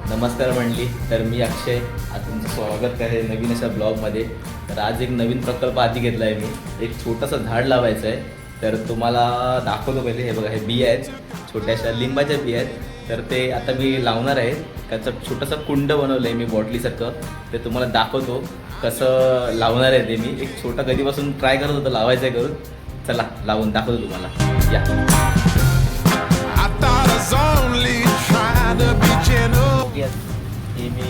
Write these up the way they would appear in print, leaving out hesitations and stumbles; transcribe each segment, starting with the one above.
नमस्कार मंडळी. तर मी अक्षय आज तुमचं स्वागत आहे नवीन अशा ब्लॉगमध्ये. तर आज एक नवीन प्रकल्प हाती घेतला आहे. मी एक छोटंसं झाड लावायचं आहे. तर तुम्हाला दाखवतो पहिले. हे बघा, हे बिया आहेत, छोट्याशा लिंबाच्या बिया आहेत. तर ते आता मी लावणार आहे. त्याचं छोटंसं कुंड बनवलं आहे मी बॉटलीसारखं. ते तुम्हाला दाखवतो कसं लावणार आहे ते. मी एक छोटा कधीपासून ट्राय करत होतो लावायचं आहे करून. चला लावून दाखवतो तुम्हाला. या हे मी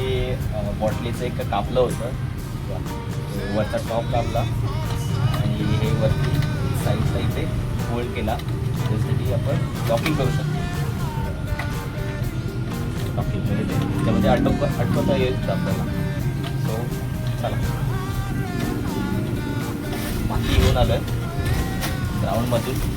बॉटलीचं एक कापलं होतं. वरचा टॉप कापला आणि हे वरती साईडला इथे होल्ड केला. त्यासाठी आपण लॉकिंग करू शकतो. लॉकिंग म्हणजे त्यामध्ये अटकवता येत आपल्याला. सो चला, माती घेऊन आलो आहे ग्राउंडमधून.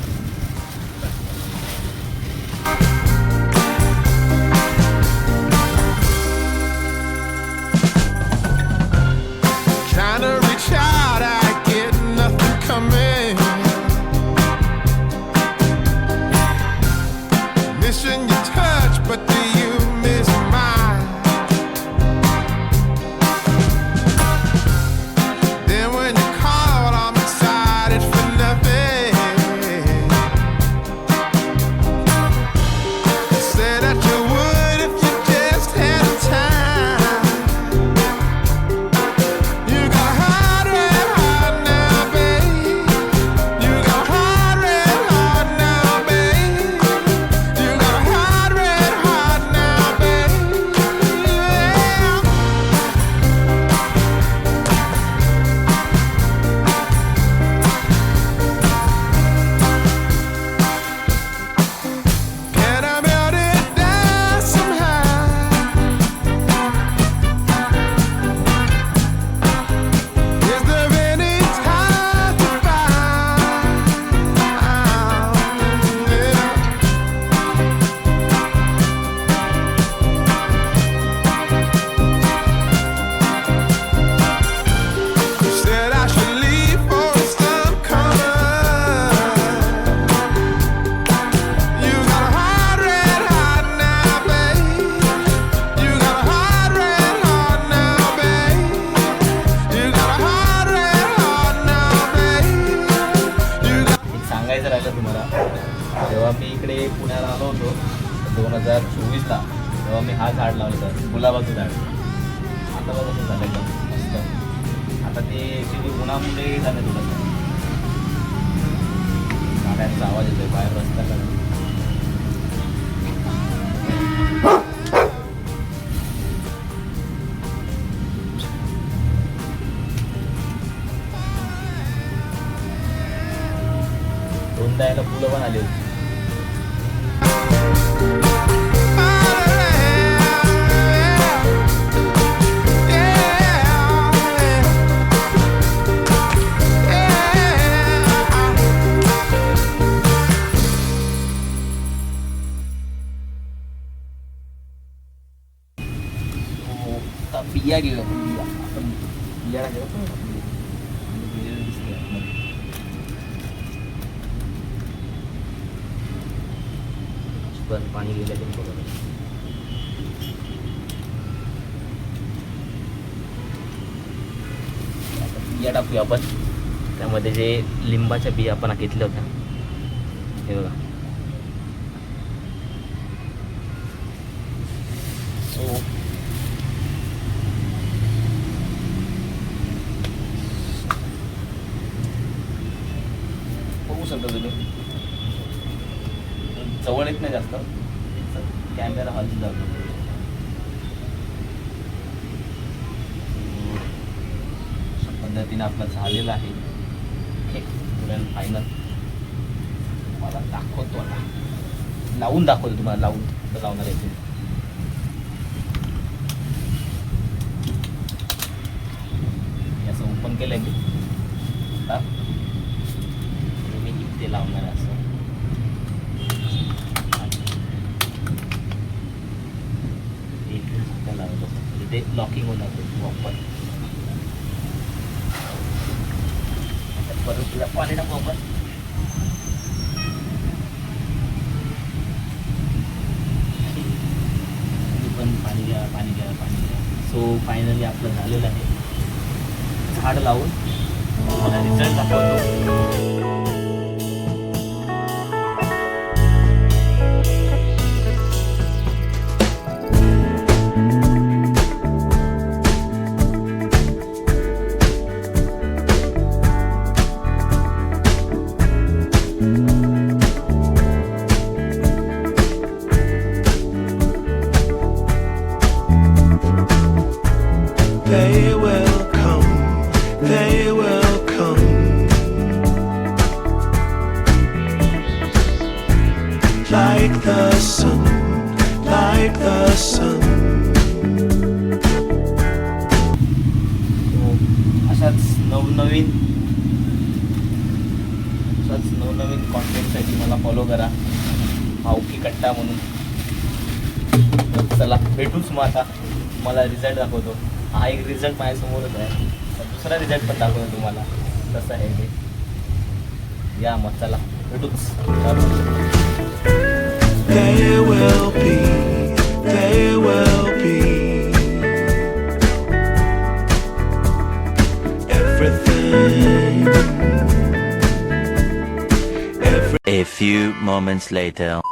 तुम्हाला, जेव्हा मी इकडे पुण्याला आलो होतो 2024ला, तेव्हा मी हा झाड लावलं होतं, गुलाबाचं झाड. आता बघा कसं झालं एकदम मस्त. आता ते ॲक्च्युली उन्हामुळे झालं थोडं. गाड्यांचा आवाज येतोय बाहेर रस्त्याला. द्यायला फुलं पण आली होती. बिया घेऊया आपण. बिया घेऊ. पाणी गेलं ते बरोबर. बिया टाकूया आपण. त्यामध्ये जे लिंबाच्या बिया आपण घेतल्या होत्या, हे बघा. सो बघू शकता तुम्ही, जवळ येत नाही जास्त, कॅमेरा हलती जातो. अशा पद्धतीने आपला झालेला आहे. फायनल मला दाखवतो. आता लावून दाखवतो तुम्हाला, लावून लावणार आहे. असं ओपन केलंय मी. आता मी इथे लावणार आहे. असं ते लॉकिंग होणार प्रॉपर. परत तुला पाणी टाकू आपण. पण पाणी पाणी घ्या. सो फायनली आपलं झालेलं आहे. झाड लावून मला रिझल्ट दाखवतो. They will come, they will come. Like the sun, like the sun. अशाच नवनवीन कॉन्टेंटसाठी मला फॉलो करा, भावकी कट्टा म्हणून. तर चला भेटूच मग आता. तुम्हाला रिझल्ट दाखवतो. हा एक रिझल्ट माझ्यासमोरच आहे, तर दुसरा रिझल्ट पण दाखवतो तुम्हाला कसं आहे ते. या मग चला भेटूच. They will be, they will be. Everything. A few moments later.